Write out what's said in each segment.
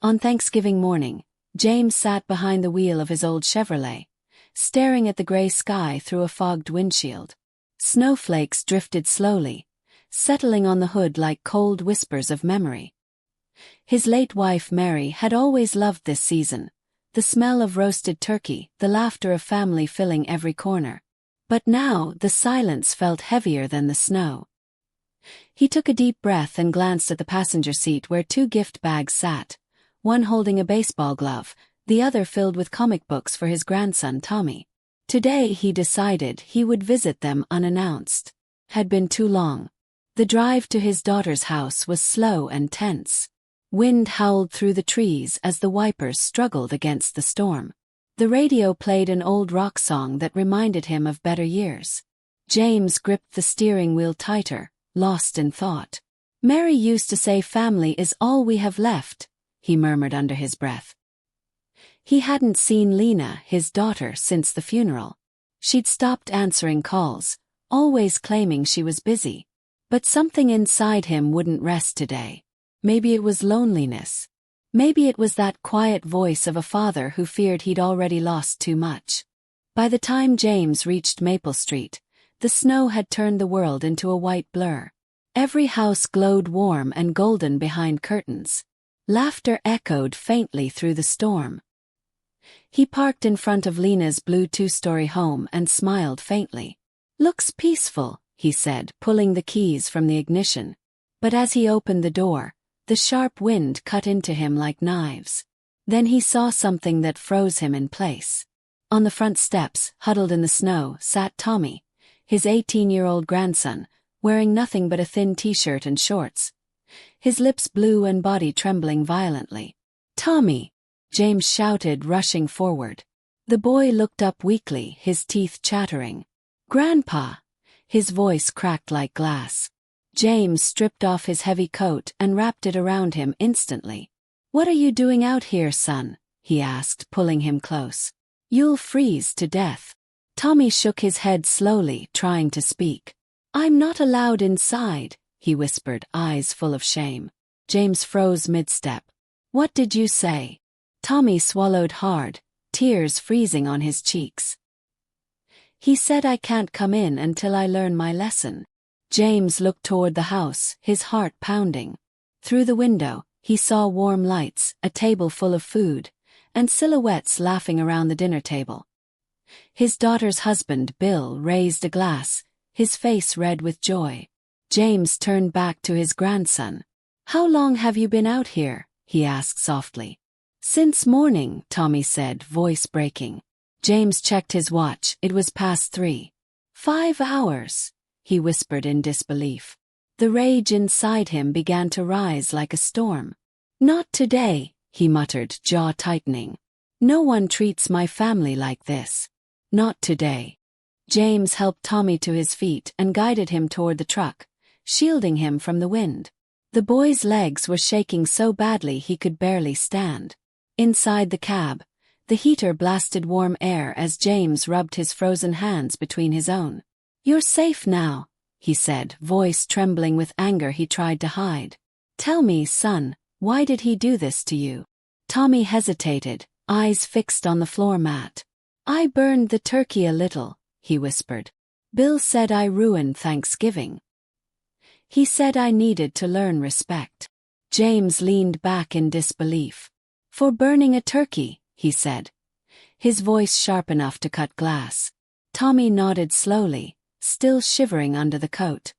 On Thanksgiving morning, James sat behind the wheel of his old Chevrolet, staring at the gray sky through a fogged windshield. Snowflakes drifted slowly, settling on the hood like cold whispers of memory. His late wife Mary had always loved this season, the smell of roasted turkey, the laughter of family filling every corner. But now the silence felt heavier than the snow. He took a deep breath and glanced at the passenger seat where two gift bags sat, one holding a baseball glove, the other filled with comic books for his grandson Tommy. Today he decided he would visit them unannounced. Had been too long. The drive to his daughter's house was slow and tense. Wind howled through the trees as the wipers struggled against the storm. The radio played an old rock song that reminded him of better years. James gripped the steering wheel tighter, lost in thought. "Mary used to say family is all we have left," he murmured under his breath. He hadn't seen Lena, his daughter, since the funeral. She'd stopped answering calls, always claiming she was busy. But something inside him wouldn't rest today. Maybe it was loneliness. Maybe it was that quiet voice of a father who feared he'd already lost too much. By the time James reached Maple Street, the snow had turned the world into a white blur. Every house glowed warm and golden behind curtains. Laughter echoed faintly through the storm. He parked in front of Lena's blue two-story home and smiled faintly. "Looks peaceful," he said, pulling the keys from the ignition. But as he opened the door, the sharp wind cut into him like knives. Then he saw something that froze him in place. On the front steps, huddled in the snow, sat Tommy, his 18-year-old grandson, wearing nothing but a thin t-shirt and shorts, his lips blue and body trembling violently. "Tommy!" James shouted, rushing forward. The boy looked up weakly, his teeth chattering. "Grandpa!" His voice cracked like glass. James stripped off his heavy coat and wrapped it around him instantly. "What are you doing out here, son?" he asked, pulling him close. "You'll freeze to death." Tommy shook his head slowly, trying to speak. "I'm not allowed inside," he whispered, eyes full of shame. James froze mid-step. "What did you say?" Tommy swallowed hard, tears freezing on his cheeks. "He said I can't come in until I learn my lesson." James looked toward the house, his heart pounding. Through the window, he saw warm lights, a table full of food, and silhouettes laughing around the dinner table. His daughter's husband, Bill, raised a glass, his face red with joy. James turned back to his grandson. "How long have you been out here?" he asked softly. "Since morning," Tommy said, voice breaking. James checked his watch. It was past 3. 5 hours, he whispered in disbelief. The rage inside him began to rise like a storm. "Not today," he muttered, jaw tightening. "No one treats my family like this. Not today." James helped Tommy to his feet and guided him toward the truck, shielding him from the wind. The boy's legs were shaking so badly he could barely stand. Inside the cab, the heater blasted warm air as James rubbed his frozen hands between his own. "You're safe now," he said, voice trembling with anger he tried to hide. "Tell me, son, why did he do this to you?" Tommy hesitated, eyes fixed on the floor mat. "I burned the turkey a little," he whispered. "Bill said I ruined Thanksgiving. He said I needed to learn respect." James leaned back in disbelief. "For burning a turkey," he said, his voice sharp enough to cut glass. Tommy nodded slowly, still shivering under the coat.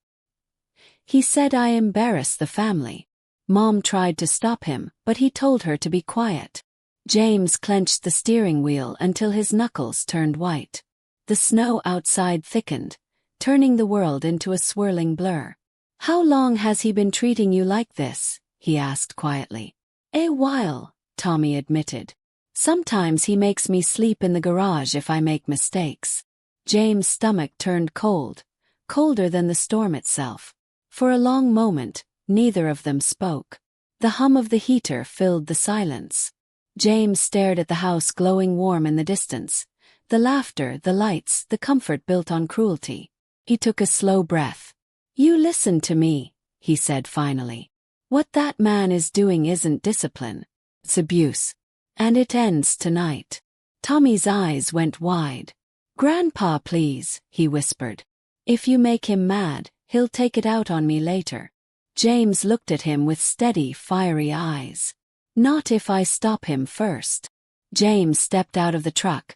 "He said I embarrassed the family. Mom tried to stop him, but he told her to be quiet." James clenched the steering wheel until his knuckles turned white. The snow outside thickened, turning the world into a swirling blur. "How long has he been treating you like this?" he asked quietly. "A while," Tommy admitted. "Sometimes he makes me sleep in the garage if I make mistakes." James' stomach turned cold, colder than the storm itself. For a long moment, neither of them spoke. The hum of the heater filled the silence. James stared at the house glowing warm in the distance. The laughter, the lights, the comfort built on cruelty. He took a slow breath. "You listen to me," he said finally. "What that man is doing isn't discipline. It's abuse. And it ends tonight. Tommy's eyes went wide. Grandpa, please, he whispered. If you make him mad, he'll take it out on me later. James looked at him with steady, fiery eyes. Not if I stop him first. James stepped out of the truck,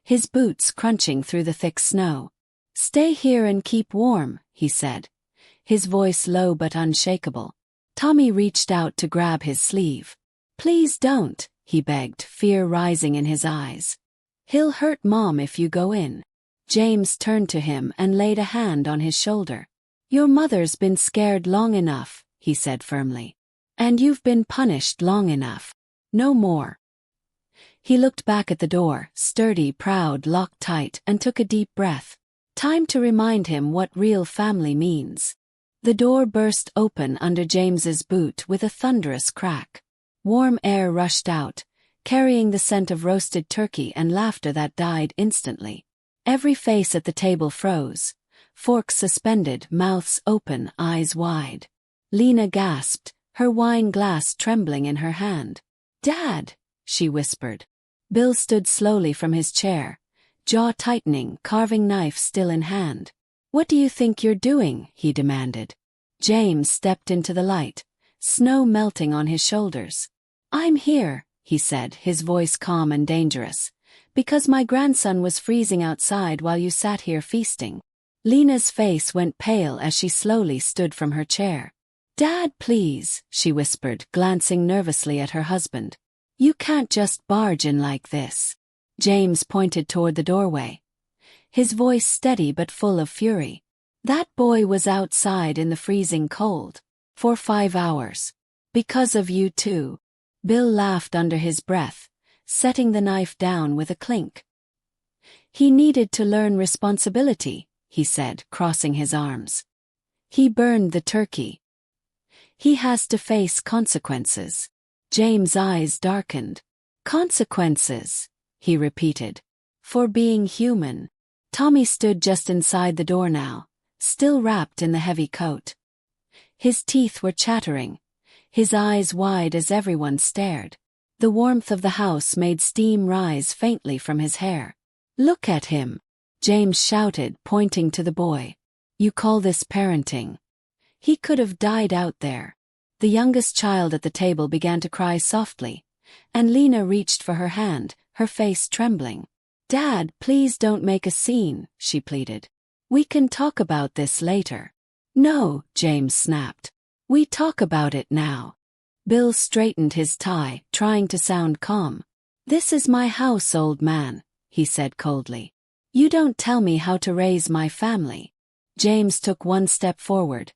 his boots crunching through the thick snow. Stay here and keep warm, he said, his voice low but unshakable. Tommy reached out to grab his sleeve. Please don't, he begged, fear rising in his eyes. He'll hurt Mom if you go in. James turned to him and laid a hand on his shoulder. Your mother's been scared long enough, he said firmly. And you've been punished long enough. No more. He looked back at the door, sturdy, proud, locked tight, and took a deep breath. Time to remind him what real family means. The door burst open under James's boot with a thunderous crack. Warm air rushed out, carrying the scent of roasted turkey and laughter that died instantly. Every face at the table froze, forks suspended, mouths open, eyes wide. Lena gasped, her wine glass trembling in her hand. Dad, she whispered. Bill stood slowly from his chair, jaw tightening, carving knife still in hand. What do you think you're doing? He demanded. James stepped into the light, snow melting on his shoulders. I'm here, he said, his voice calm and dangerous, because my grandson was freezing outside while you sat here feasting. Lena's face went pale as she slowly stood from her chair. Dad, please, she whispered, glancing nervously at her husband. You can't just barge in like this. James pointed toward the doorway, his voice steady but full of fury. That boy was outside in the freezing cold. For 5 hours. Because of you too. Bill laughed under his breath, setting the knife down with a clink. He needed to learn responsibility, he said, crossing his arms. He burned the turkey. He has to face consequences. James' eyes darkened. Consequences, he repeated. For being human. Tommy stood just inside the door now, still wrapped in the heavy coat. His teeth were chattering, his eyes wide as everyone stared. The warmth of the house made steam rise faintly from his hair. Look at him, James shouted, pointing to the boy. You call this parenting? He could have died out there. The youngest child at the table began to cry softly, and Lena reached for her hand, her face trembling. Dad, please don't make a scene, she pleaded. We can talk about this later. No, James snapped. We talk about it now. Bill straightened his tie, trying to sound calm. This is my house, old man, he said coldly. You don't tell me how to raise my family. James took one step forward,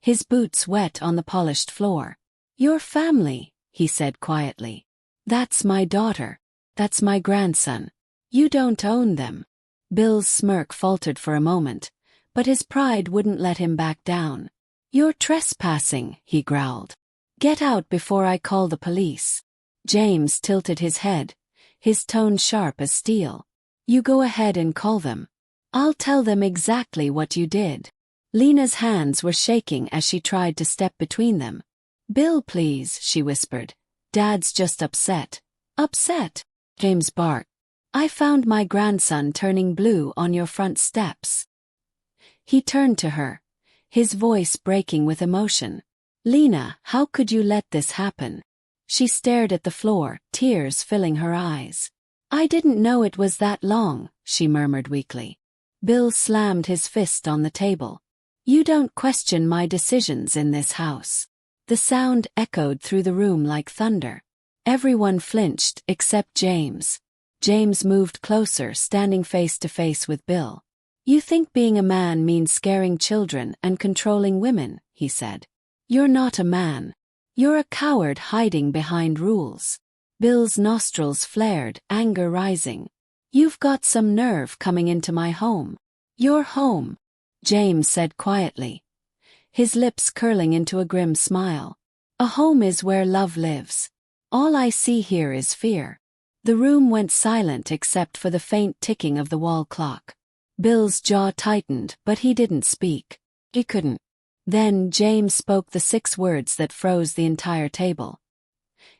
his boots wet on the polished floor. Your family, he said quietly. That's my daughter. That's my grandson. You don't own them. Bill's smirk faltered for a moment, but his pride wouldn't let him back down. You're trespassing, he growled. Get out before I call the police. James tilted his head, his tone sharp as steel. You go ahead and call them. I'll tell them exactly what you did. Lena's hands were shaking as she tried to step between them. Bill, please, she whispered. Dad's just upset. Upset? James barked. I found my grandson turning blue on your front steps. He turned to her, his voice breaking with emotion. Lena, how could you let this happen? She stared at the floor, tears filling her eyes. I didn't know it was that long, she murmured weakly. Bill slammed his fist on the table. You don't question my decisions in this house. The sound echoed through the room like thunder. Everyone flinched except James. James moved closer, standing face to face with Bill. You think being a man means scaring children and controlling women, he said. You're not a man. You're a coward hiding behind rules. Bill's nostrils flared, anger rising. You've got some nerve coming into my home. Your home, James said quietly, his lips curling into a grim smile. A home is where love lives. All I see here is fear. The room went silent except for the faint ticking of the wall clock. Bill's jaw tightened, but he didn't speak. He couldn't. Then James spoke the 6 words that froze the entire table.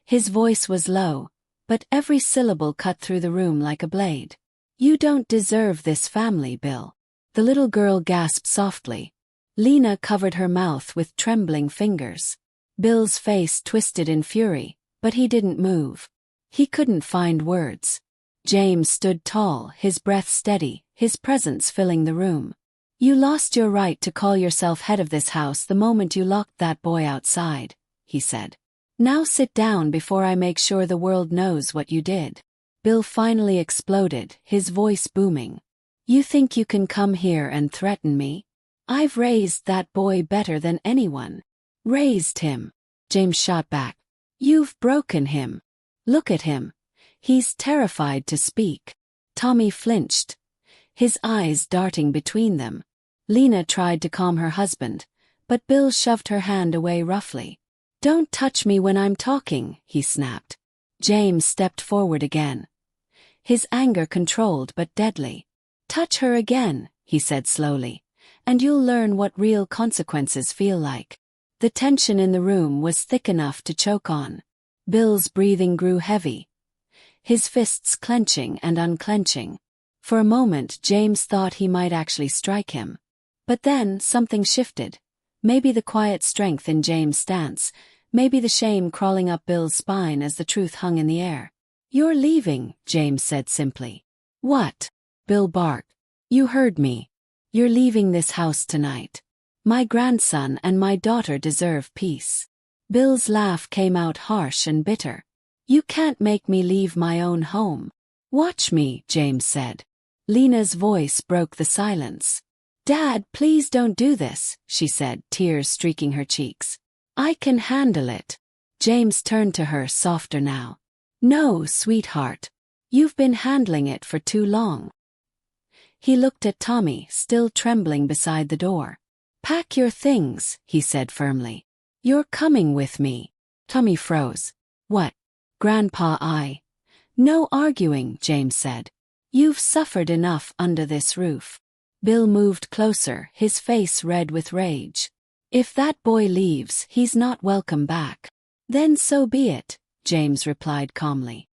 His voice was low, but every syllable cut through the room like a blade. "You don't deserve this family, Bill." The little girl gasped softly. Lena covered her mouth with trembling fingers. Bill's face twisted in fury, but he didn't move. He couldn't find words. James stood tall, his breath steady, his presence filling the room. "You lost your right to call yourself head of this house the moment you locked that boy outside," he said. "Now sit down before I make sure the world knows what you did." Bill finally exploded, his voice booming. "You think you can come here and threaten me? I've raised that boy better than anyone." "Raised him?" James shot back. "You've broken him. Look at him. He's terrified to speak." Tommy flinched, his eyes darting between them. Lena tried to calm her husband, but Bill shoved her hand away roughly. "Don't touch me when I'm talking," he snapped. James stepped forward again, his anger controlled but deadly. "Touch her again," he said slowly, "and you'll learn what real consequences feel like." The tension in the room was thick enough to choke on. Bill's breathing grew heavy, his fists clenching and unclenching. For a moment James thought he might actually strike him. But then something shifted. Maybe the quiet strength in James' stance, maybe the shame crawling up Bill's spine as the truth hung in the air. "You're leaving," James said simply. "What?" Bill barked. "You heard me. You're leaving this house tonight. My grandson and my daughter deserve peace." Bill's laugh came out harsh and bitter. "You can't make me leave my own home." "Watch me," James said. Lena's voice broke the silence. "Dad, please don't do this," she said, tears streaking her cheeks. "I can handle it." James turned to her, softer now. "No, sweetheart. You've been handling it for too long." He looked at Tommy, still trembling beside the door. "Pack your things," he said firmly. "You're coming with me." Tommy froze. "What? Grandpa, No arguing," James said. "You've suffered enough under this roof." Bill moved closer, his face red with rage. "If that boy leaves, he's not welcome back." "Then so be it," James replied calmly.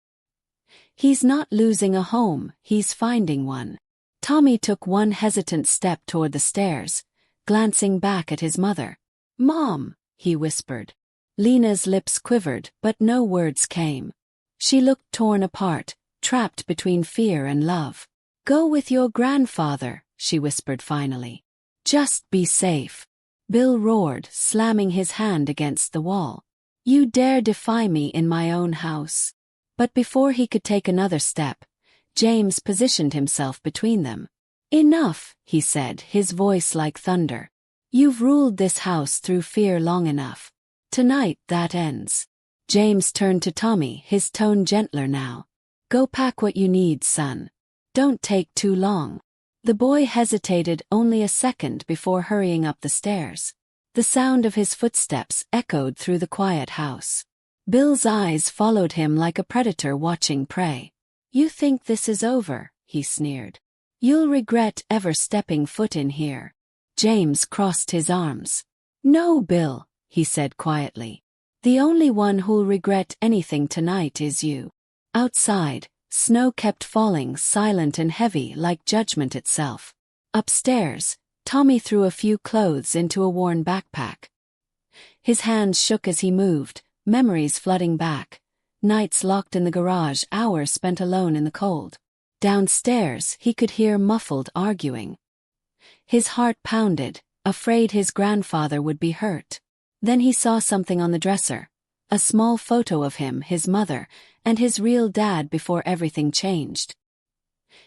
"He's not losing a home, he's finding one." Tommy took one hesitant step toward the stairs, glancing back at his mother. "Mom," he whispered. Lena's lips quivered, but no words came. She looked torn apart, trapped between fear and love. "Go with your grandfather," she whispered finally. "Just be safe." Bill roared, slamming his hand against the wall. "You dare defy me in my own house?" But before he could take another step, James positioned himself between them. "Enough," he said, his voice like thunder. "You've ruled this house through fear long enough. Tonight that ends." James turned to Tommy, his tone gentler now. "Go pack what you need, son. Don't take too long." The boy hesitated only a second before hurrying up the stairs. The sound of his footsteps echoed through the quiet house. Bill's eyes followed him like a predator watching prey. "You think this is over?" he sneered. "You'll regret ever stepping foot in here." James crossed his arms. "No, Bill," he said quietly. "The only one who'll regret anything tonight is you." Outside, snow kept falling, silent and heavy like judgment itself. Upstairs, Tommy threw a few clothes into a worn backpack. His hands shook as he moved, memories flooding back. Nights locked in the garage, hours spent alone in the cold. Downstairs, he could hear muffled arguing. His heart pounded, afraid his grandfather would be hurt. Then he saw something on the dresser. A small photo of him, his mother, and his real dad before everything changed.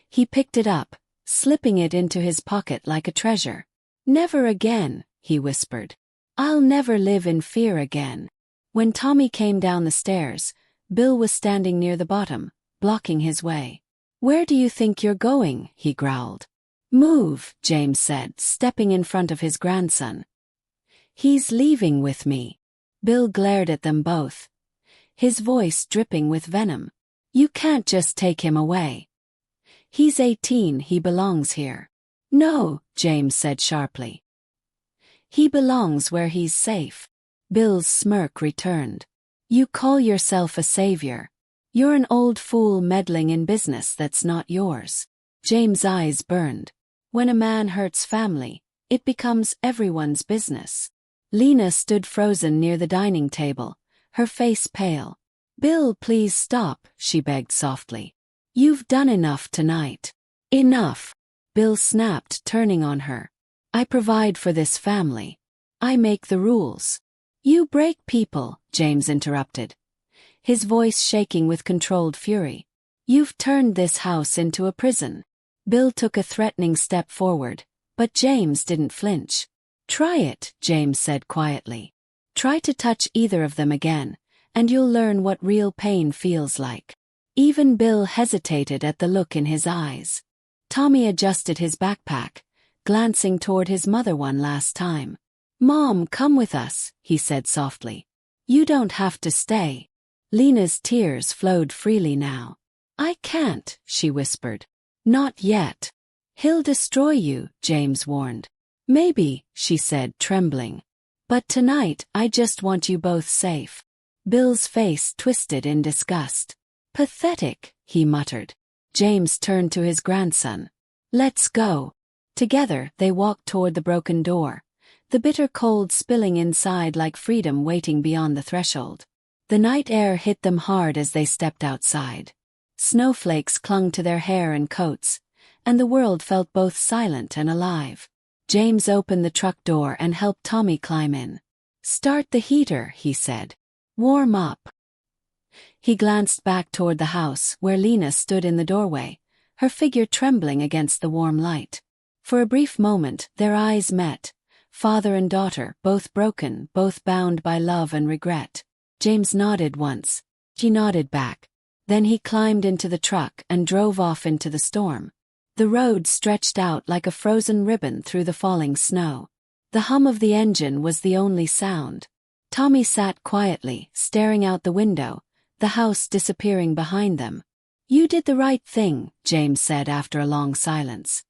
He picked it up, slipping it into his pocket like a treasure. "Never again," he whispered. "I'll never live in fear again." When Tommy came down the stairs, Bill was standing near the bottom, blocking his way. "Where do you think you're going?" he growled. "Move," James said, stepping in front of his grandson. "He's leaving with me." Bill glared at them both, his voice dripping with venom. "You can't just take him away. He's 18, he belongs here." "No," James said sharply. "He belongs where he's safe." Bill's smirk returned. You call yourself a savior. You're an old fool meddling in business that's not yours. James' eyes burned. When a man hurts family, it becomes everyone's business. Lena stood frozen near the dining table, her face pale. Bill, please stop, she begged softly. You've done enough tonight. Enough, Bill snapped, turning on her. I provide for this family. I make the rules. You break people, James interrupted, his voice shaking with controlled fury. You've turned this house into a prison. Bill took a threatening step forward, but James didn't flinch. Try it, James said quietly. Try to touch either of them again, and you'll learn what real pain feels like. Even Bill hesitated at the look in his eyes. Tommy adjusted his backpack, glancing toward his mother one last time. Mom, come with us, he said softly. You don't have to stay. Lena's tears flowed freely now. I can't, she whispered. Not yet. He'll destroy you, James warned. Maybe, she said, trembling. But tonight I just want you both safe. Bill's face twisted in disgust. Pathetic, he muttered. James turned to his grandson. Let's go. Together they walked toward the broken door, the bitter cold spilling inside like freedom waiting beyond the threshold. The night air hit them hard as they stepped outside. Snowflakes clung to their hair and coats, and the world felt both silent and alive. James opened the truck door and helped Tommy climb in. Start the heater, he said. Warm up. He glanced back toward the house where Lena stood in the doorway, her figure trembling against the warm light. For a brief moment their eyes met, father and daughter, both broken, both bound by love and regret. James nodded once. She nodded back. Then he climbed into the truck and drove off into the storm. The road stretched out like a frozen ribbon through the falling snow. The hum of the engine was the only sound. Tommy sat quietly, staring out the window, the house disappearing behind them. You did the right thing, James said after a long silence.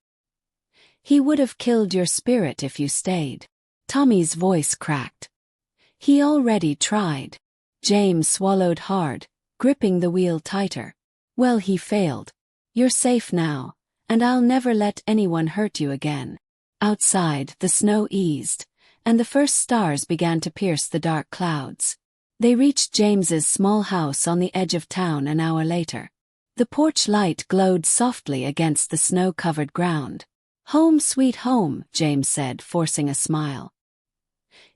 He would have killed your spirit if you stayed. Tommy's voice cracked. He already tried. James swallowed hard, gripping the wheel tighter. Well, he failed. You're safe now, and I'll never let anyone hurt you again. Outside, the snow eased, and the first stars began to pierce the dark clouds. They reached James's small house on the edge of town an hour later. The porch light glowed softly against the snow-covered ground. Home sweet home, James said, forcing a smile.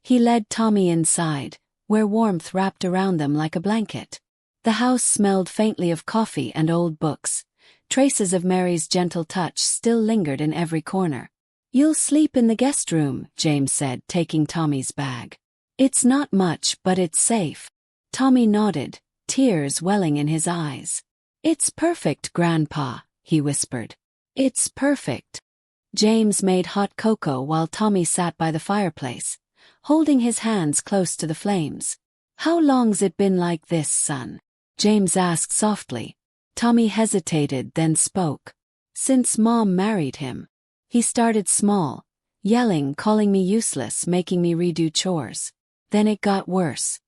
He led Tommy inside, where warmth wrapped around them like a blanket. The house smelled faintly of coffee and old books. Traces of Mary's gentle touch still lingered in every corner. You'll sleep in the guest room, James said, taking Tommy's bag. It's not much, but it's safe. Tommy nodded, tears welling in his eyes. It's perfect, Grandpa, he whispered. It's perfect. James made hot cocoa while Tommy sat by the fireplace, holding his hands close to the flames. How long's it been like this, son? James asked softly. Tommy hesitated, then spoke. Since Mom married him. He started small, yelling, calling me useless, making me redo chores. Then it got worse.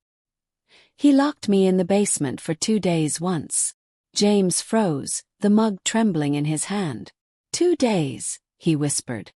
He locked me in the basement for 2 days once. James froze, the mug trembling in his hand. 2 days, he whispered.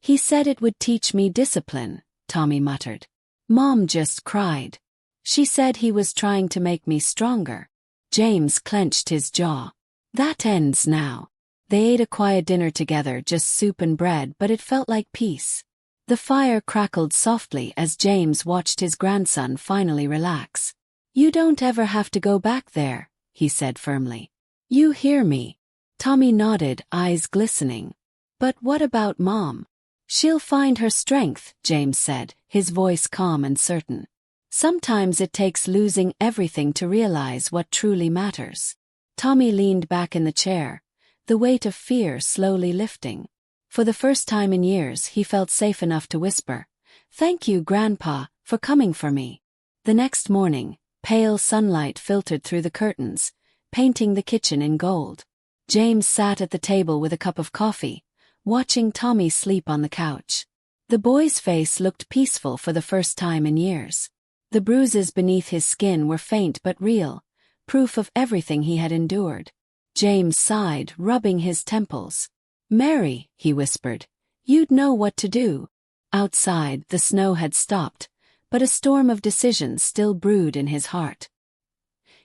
He said it would teach me discipline, Tommy muttered. Mom just cried. She said he was trying to make me stronger. James clenched his jaw. That ends now. They ate a quiet dinner together, just soup and bread, but it felt like peace. The fire crackled softly as James watched his grandson finally relax. You don't ever have to go back there, he said firmly. You hear me? Tommy nodded, eyes glistening. But what about Mom? She'll find her strength, James said, his voice calm and certain. Sometimes it takes losing everything to realize what truly matters. Tommy leaned back in the chair, the weight of fear slowly lifting. For the first time in years he felt safe enough to whisper, "Thank you, Grandpa, for coming for me." The next morning, pale sunlight filtered through the curtains, painting the kitchen in gold. James sat at the table with a cup of coffee, watching Tommy sleep on the couch. The boy's face looked peaceful for the first time in years. The bruises beneath his skin were faint but real, proof of everything he had endured. James sighed, rubbing his temples. "Mary," he whispered, "you'd know what to do." Outside, the snow had stopped, but a storm of decisions still brewed in his heart.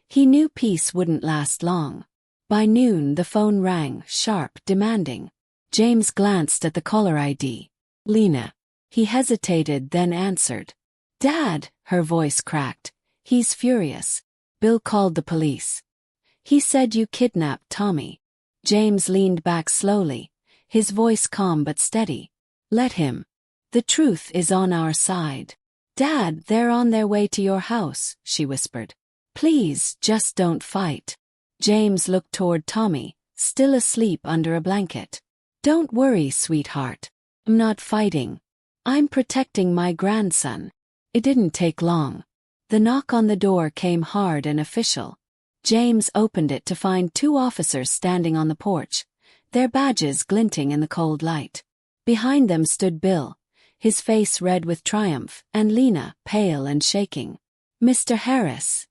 He knew peace wouldn't last long. By noon, the phone rang, sharp, demanding. James glanced at the caller ID. "Lena." He hesitated, then answered. "Dad," her voice cracked. "He's furious. Bill called the police. He said you kidnapped Tommy." James leaned back slowly, his voice calm but steady. "Let him. The truth is on our side." "Dad, they're on their way to your house," she whispered. "Please, just don't fight." James looked toward Tommy, still asleep under a blanket. "Don't worry, sweetheart. I'm not fighting. I'm protecting my grandson." It didn't take long. The knock on the door came hard and official. James opened it to find 2 officers standing on the porch, their badges glinting in the cold light. Behind them stood Bill, his face red with triumph, and Lena, pale and shaking. "Mr. Harris?"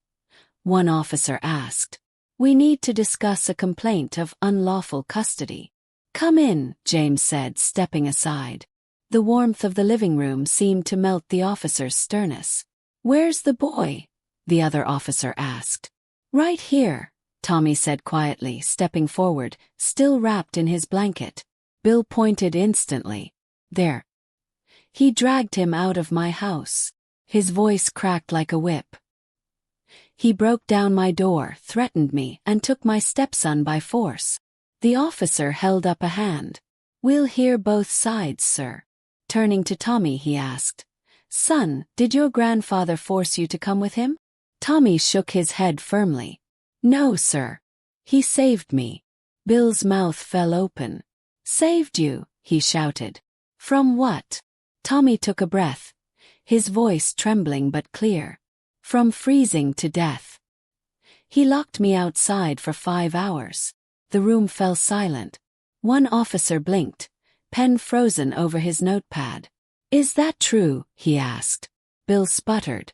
one officer asked. "We need to discuss a complaint of unlawful custody." "Come in," James said, stepping aside. The warmth of the living room seemed to melt the officer's sternness. "Where's the boy?" the other officer asked. "Right here," Tommy said quietly, stepping forward, still wrapped in his blanket. Bill pointed instantly. "There." "He dragged him out of my house." His voice cracked like a whip. "He broke down my door, threatened me, and took my stepson by force." The officer held up a hand. "We'll hear both sides, sir." Turning to Tommy, he asked, "Son, did your grandfather force you to come with him?" Tommy shook his head firmly. "No, sir. He saved me." Bill's mouth fell open. "Saved you?" he shouted. "From what?" Tommy took a breath, his voice trembling but clear. "From freezing to death. He locked me outside for 5 hours." The room fell silent. One officer blinked, pen frozen over his notepad. "Is that true?" he asked. Bill sputtered.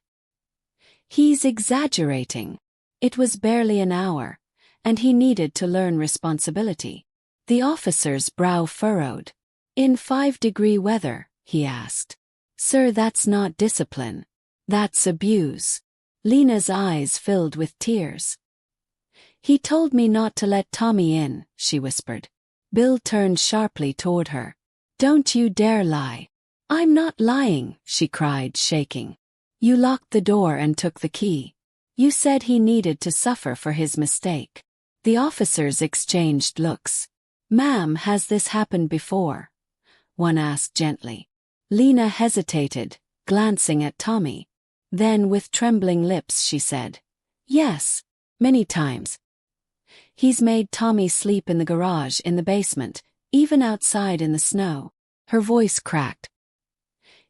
"He's exaggerating. It was barely an hour, and he needed to learn responsibility." The officer's brow furrowed. "In 5-degree weather?" he asked. "Sir, that's not discipline. That's abuse." Lena's eyes filled with tears. "He told me not to let Tommy in," she whispered. Bill turned sharply toward her. "Don't you dare lie." "I'm not lying," she cried, shaking. "You locked the door and took the key. You said he needed to suffer for his mistake." The officers exchanged looks. "Ma'am, has this happened before?" one asked gently. Lena hesitated, glancing at Tommy. Then, with trembling lips, she said, "Yes, many times. He's made Tommy sleep in the garage, in the basement, even outside in the snow." Her voice cracked.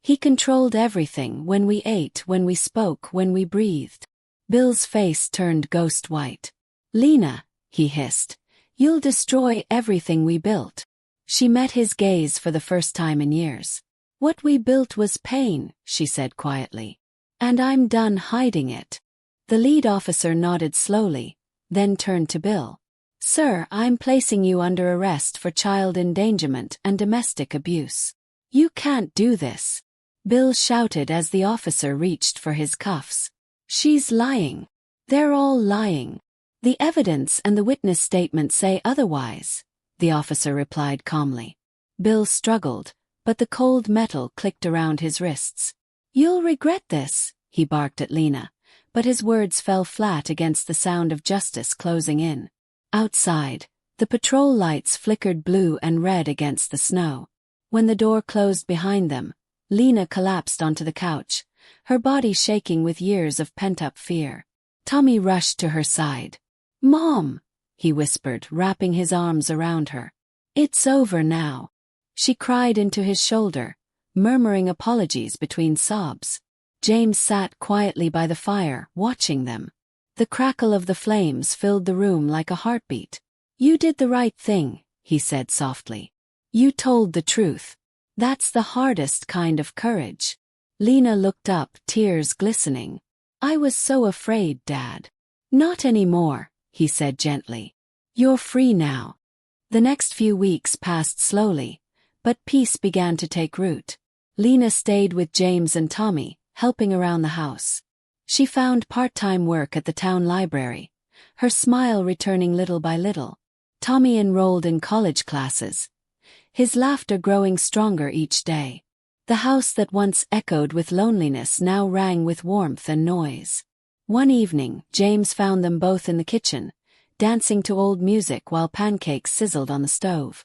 "He controlled everything, when we ate, when we spoke, when we breathed." Bill's face turned ghost white. "Lena," he hissed, "you'll destroy everything we built." She met his gaze for the first time in years. "What we built was pain," she said quietly. "And I'm done hiding it." The lead officer nodded slowly, then turned to Bill. "Sir, I'm placing you under arrest for child endangerment and domestic abuse." "You can't do this," Bill shouted as the officer reached for his cuffs. "She's lying. They're all lying. The evidence and the witness statement say otherwise," the officer replied calmly. Bill struggled, but the cold metal clicked around his wrists. "You'll regret this," he barked at Lena, but his words fell flat against the sound of justice closing in. Outside, the patrol lights flickered blue and red against the snow. When the door closed behind them, Lena collapsed onto the couch, her body shaking with years of pent-up fear. Tommy rushed to her side. "Mom," he whispered, wrapping his arms around her. "It's over now." She cried into his shoulder, murmuring apologies between sobs. James sat quietly by the fire, watching them. The crackle of the flames filled the room like a heartbeat. "You did the right thing," he said softly. "You told the truth. That's the hardest kind of courage." Lena looked up, tears glistening. I was so afraid, Dad. Not anymore, he said gently. You're free now. The next few weeks passed slowly, but peace began to take root. Lena stayed with James and Tommy, helping around the house. She found part-time work at the town library, her smile returning little by little. Tommy enrolled in college classes, his laughter growing stronger each day. The house that once echoed with loneliness now rang with warmth and noise. One evening, James found them both in the kitchen, dancing to old music while pancakes sizzled on the stove.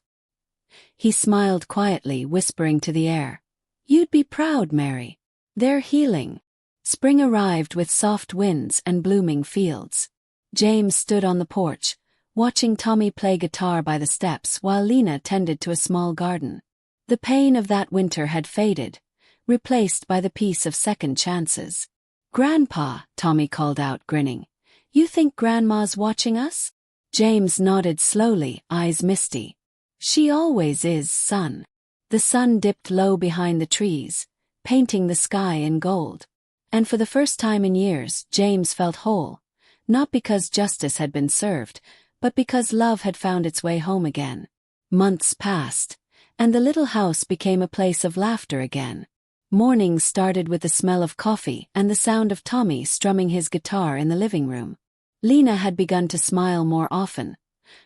He smiled quietly, whispering to the air, "You'd be proud, Mary. They're healing." Spring arrived with soft winds and blooming fields. James stood on the porch, watching Tommy play guitar by the steps while Lena tended to a small garden. The pain of that winter had faded, replaced by the peace of second chances. "Grandpa," Tommy called out, grinning. "You think Grandma's watching us?" James nodded slowly, eyes misty. "She always is, son." The sun dipped low behind the trees, painting the sky in gold. And for the first time in years, James felt whole, not because justice had been served, but because love had found its way home again. Months passed, and the little house became a place of laughter again. Mornings started with the smell of coffee and the sound of Tommy strumming his guitar in the living room. Lena had begun to smile more often,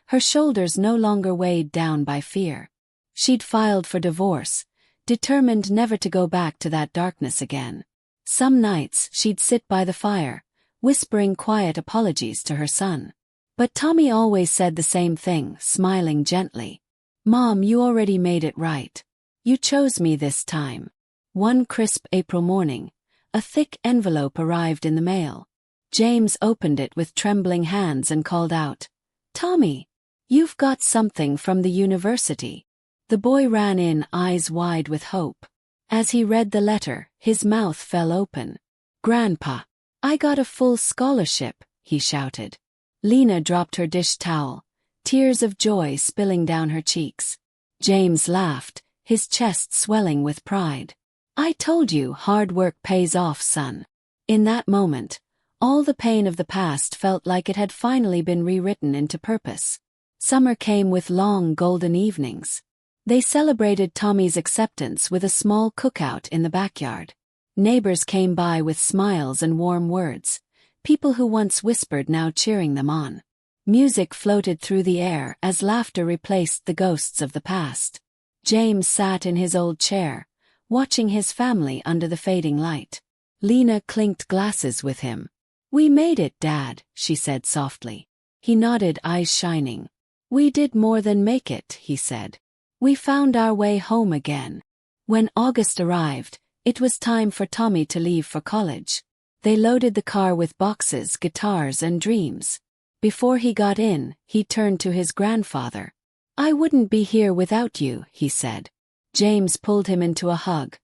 her shoulders no longer weighed down by fear. She'd filed for divorce, determined never to go back to that darkness again. Some nights she'd sit by the fire, whispering quiet apologies to her son. But Tommy always said the same thing, smiling gently. "Mom, you already made it right. You chose me this time." One crisp April morning, a thick envelope arrived in the mail. James opened it with trembling hands and called out, "Tommy, you've got something from the university." The boy ran in, eyes wide with hope. As he read the letter, his mouth fell open. "Grandpa, I got a full scholarship," he shouted. Lena dropped her dish towel, tears of joy spilling down her cheeks. James laughed, his chest swelling with pride. "I told you hard work pays off, son." In that moment, all the pain of the past felt like it had finally been rewritten into purpose. Summer came with long golden evenings. They celebrated Tommy's acceptance with a small cookout in the backyard. Neighbors came by with smiles and warm words, people who once whispered now cheering them on. Music floated through the air as laughter replaced the ghosts of the past. James sat in his old chair, watching his family under the fading light. Lena clinked glasses with him. "We made it, Dad," she said softly. He nodded, eyes shining. "We did more than make it," he said. "We found our way home again." When August arrived, it was time for Tommy to leave for college. They loaded the car with boxes, guitars, and dreams. Before he got in, he turned to his grandfather. "I wouldn't be here without you," he said. James pulled him into a hug,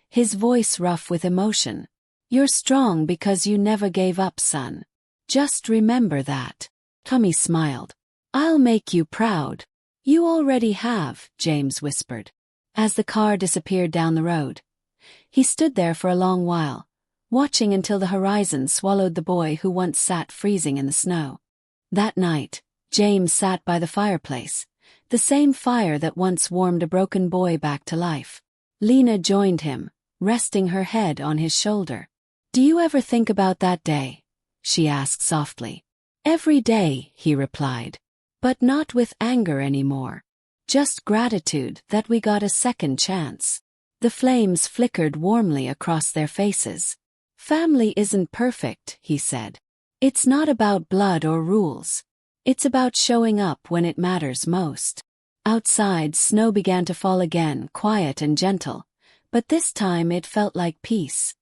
his voice rough with emotion. "You're strong because you never gave up, son. Just remember that." Tommy smiled. "I'll make you proud." "You already have," James whispered. As the car disappeared down the road, he stood there for a long while, watching until the horizon swallowed the boy who once sat freezing in the snow. That night, James sat by the fireplace, the same fire that once warmed a broken boy back to life. Lena joined him, resting her head on his shoulder. "Do you ever think about that day?" she asked softly. "Every day," he replied. "But not with anger anymore. Just gratitude that we got a second chance." The flames flickered warmly across their faces. "Family isn't perfect," he said. "It's not about blood or rules. It's about showing up when it matters most." Outside, snow began to fall again, quiet and gentle, but this time it felt like peace.